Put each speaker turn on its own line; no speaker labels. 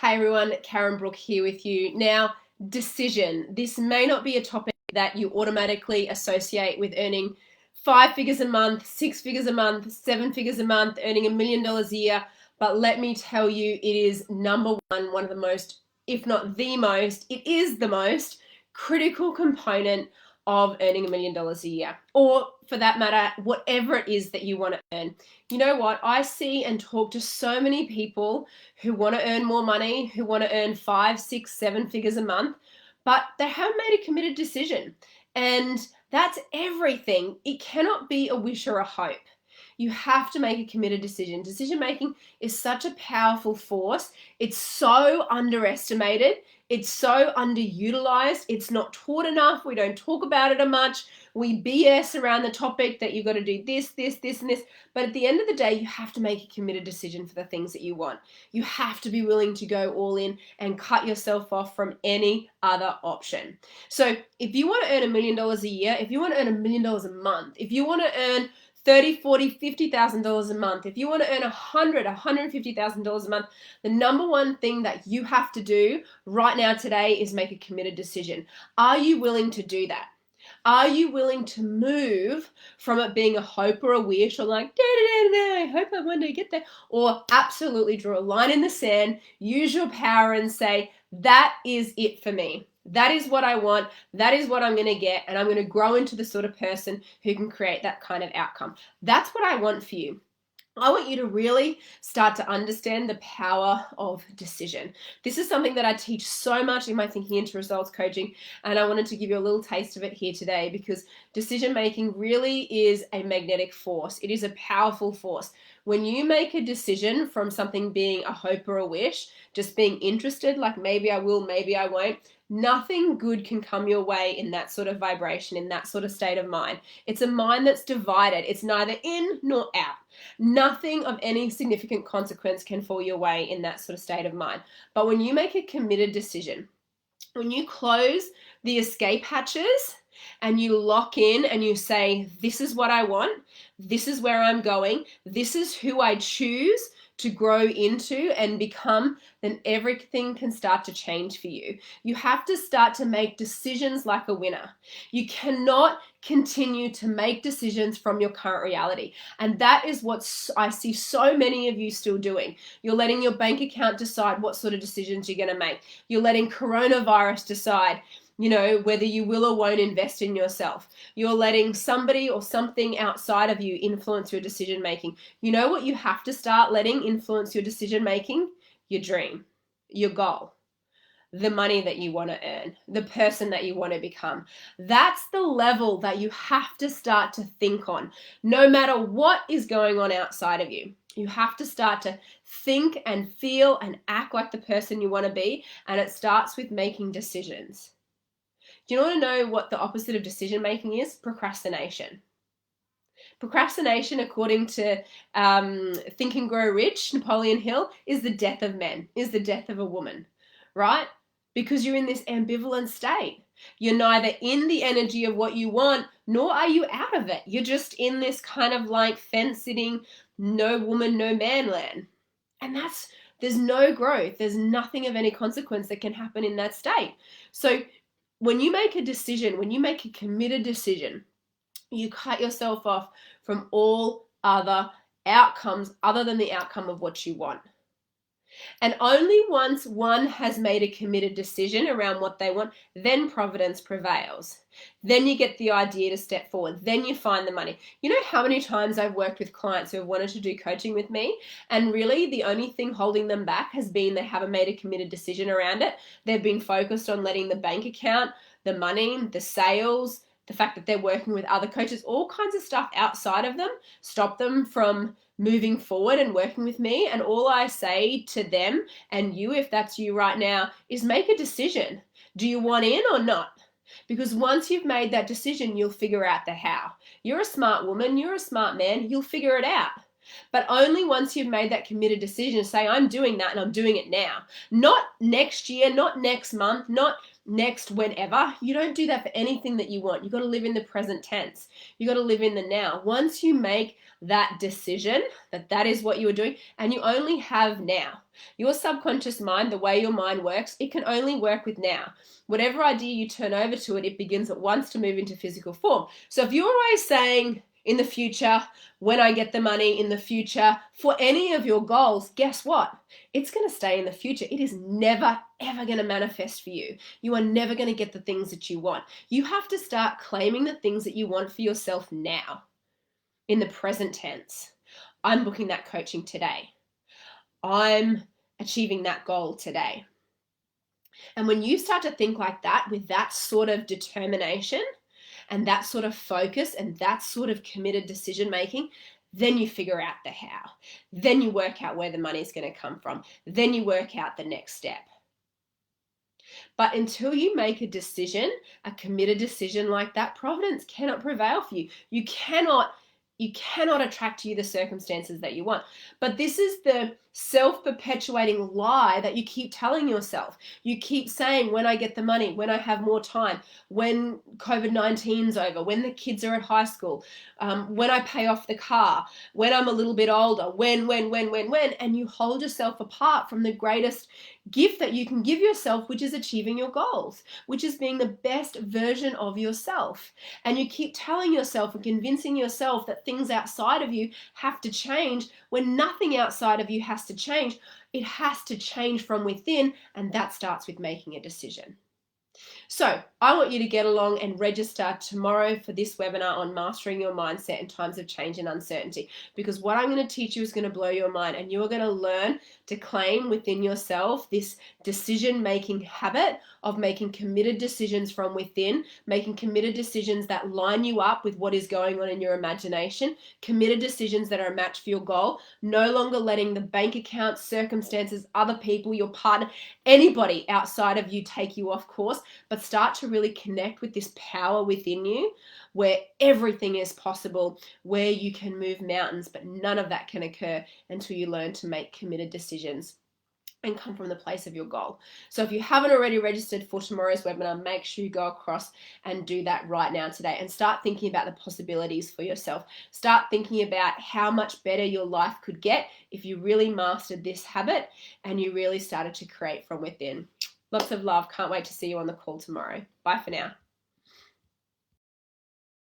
Hey everyone, Karen Brook here with you. Now, decision. This may not be a topic that you automatically associate with earning 5 figures a month, 6 figures a month, 7 figures a month, earning $1 million a year. But let me tell you, it is number one of the most, if not the most, it is the most critical component of earning $1 million a year, or for that matter, whatever it is that you want to earn. You know what? I see and talk to so many people who want to earn more money, who want to earn 5, 6, 7 figures a month, but they haven't made a committed decision. And that's everything. It cannot be a wish or a hope. You have to make a committed decision. Decision making is such a powerful force. It's so underestimated. It's so underutilized. It's not taught enough. We don't talk about it much. We BS around the topic that you've got to do this, and this. But at the end of the day, you have to make a committed decision for the things that you want. You have to be willing to go all in and cut yourself off from any other option. So if you want to earn $1 million a year, if you want to earn $1 million a month, if you want to earn $30,000, $40,000, $50,000 a month, if you want to earn $150,000 a month, the number one thing that you have to do right now today is make a committed decision. Are you willing to do that? Are you willing to move from it being a hope or a wish, or like, I hope I one day get there, or absolutely draw a line in the sand, use your power and say, that is it for me. That is what I want. That is what I'm going to get. And I'm going to grow into the sort of person who can create that kind of outcome. That's what I want for you. I want you to really start to understand the power of decision. This is something that I teach so much in my Thinking into Results coaching, and I wanted to give you a little taste of it here today, because decision making really is a magnetic force. It is a powerful force. When you make a decision from something being a hope or a wish, just being interested, like maybe I will, maybe I won't, nothing good can come your way in that sort of vibration, in that sort of state of mind. It's a mind that's divided. It's neither in nor out. Nothing of any significant consequence can fall your way in that sort of state of mind. But when you make a committed decision, when you close the escape hatches and you lock in and you say, this is what I want, this is where I'm going, this is who I choose to grow into and become, then everything can start to change for you. You have to start to make decisions like a winner. You cannot continue to make decisions from your current reality. And that is what I see so many of you still doing. You're letting your bank account decide what sort of decisions you're going to make. You're letting coronavirus decide, whether you will or won't invest in yourself. You're letting somebody or something outside of you influence your decision making. You know what you have to start letting influence your decision making? Your dream, your goal, the money that you want to earn, the person that you want to become. That's the level that you have to start to think on, no matter what is going on outside of you. You have to start to think and feel and act like the person you want to be, and it starts with making decisions. Do you want to know what the opposite of decision making is? Procrastination. Procrastination, according to Think and Grow Rich, Napoleon Hill, is the death of men, is the death of a woman, right? Because you're in this ambivalent state. You're neither in the energy of what you want, nor are you out of it. You're just in this kind of like fence sitting, no woman, no man land. And there's no growth. There's nothing of any consequence that can happen in that state. So when you make a decision, when you make a committed decision, you cut yourself off from all other outcomes other than the outcome of what you want. And only once one has made a committed decision around what they want, then providence prevails. Then you get the idea to step forward. Then you find the money. You know how many times I've worked with clients who have wanted to do coaching with me, and really the only thing holding them back has been they haven't made a committed decision around it. They've been focused on letting the bank account, the money, the sales, the fact that they're working with other coaches, all kinds of stuff outside of them, stop them from moving forward and working with me. And all I say to them, and you, if that's you right now, is make a decision. Do you want in or not? Because once you've made that decision, you'll figure out the how. You're a smart woman, you're a smart man, you'll figure it out. But only once you've made that committed decision, say, I'm doing that and I'm doing it now. Not next year, not next month, not next whenever. You don't do that for anything that you want. You've got to live in the present tense. You've got to live in the now. Once you make that decision that that is what you are doing, and you only have now. Your subconscious mind, the way your mind works, it can only work with now. Whatever idea you turn over to it, it begins at once to move into physical form. So if you're always saying in the future, when I get the money, in the future, for any of your goals, guess what? It's going to stay in the future. It is never, ever going to manifest for you. You are never going to get the things that you want. You have to start claiming the things that you want for yourself now, in the present tense. I'm booking that coaching today. I'm achieving that goal today. And when you start to think like that, with that sort of determination and that sort of focus and that sort of committed decision making, then you figure out the how. Then you work out where the money's going to come from. Then you work out the next step. But until you make a decision, a committed decision like that, providence cannot prevail for you. You cannot attract to you the circumstances that you want. But this is the self-perpetuating lie that you keep telling yourself. You keep saying, when I get the money, when I have more time, when COVID-19's over, when the kids are at high school, when I pay off the car, when I'm a little bit older, when, and you hold yourself apart from the greatest gift that you can give yourself, which is achieving your goals, which is being the best version of yourself. And you keep telling yourself and convincing yourself that things outside of you have to change when nothing outside of you has to change. It has to change from within, and that starts with making a decision. So I want you to get along and register tomorrow for this webinar on mastering your mindset in times of change and uncertainty, because what I'm going to teach you is going to blow your mind, and you are going to learn to claim within yourself this decision-making habit of making committed decisions from within, making committed decisions that line you up with what is going on in your imagination, committed decisions that are a match for your goal, no longer letting the bank account, circumstances, other people, your partner, anybody outside of you take you off course, but start to really connect with this power within you where everything is possible, where you can move mountains, but none of that can occur until you learn to make committed decisions and come from the place of your goal. So if you haven't already registered for tomorrow's webinar, make sure you go across and do that right now today and start thinking about the possibilities for yourself. Start thinking about how much better your life could get if you really mastered this habit and you really started to create from within. Lots of love. Can't wait to see you on the call tomorrow. Bye for now.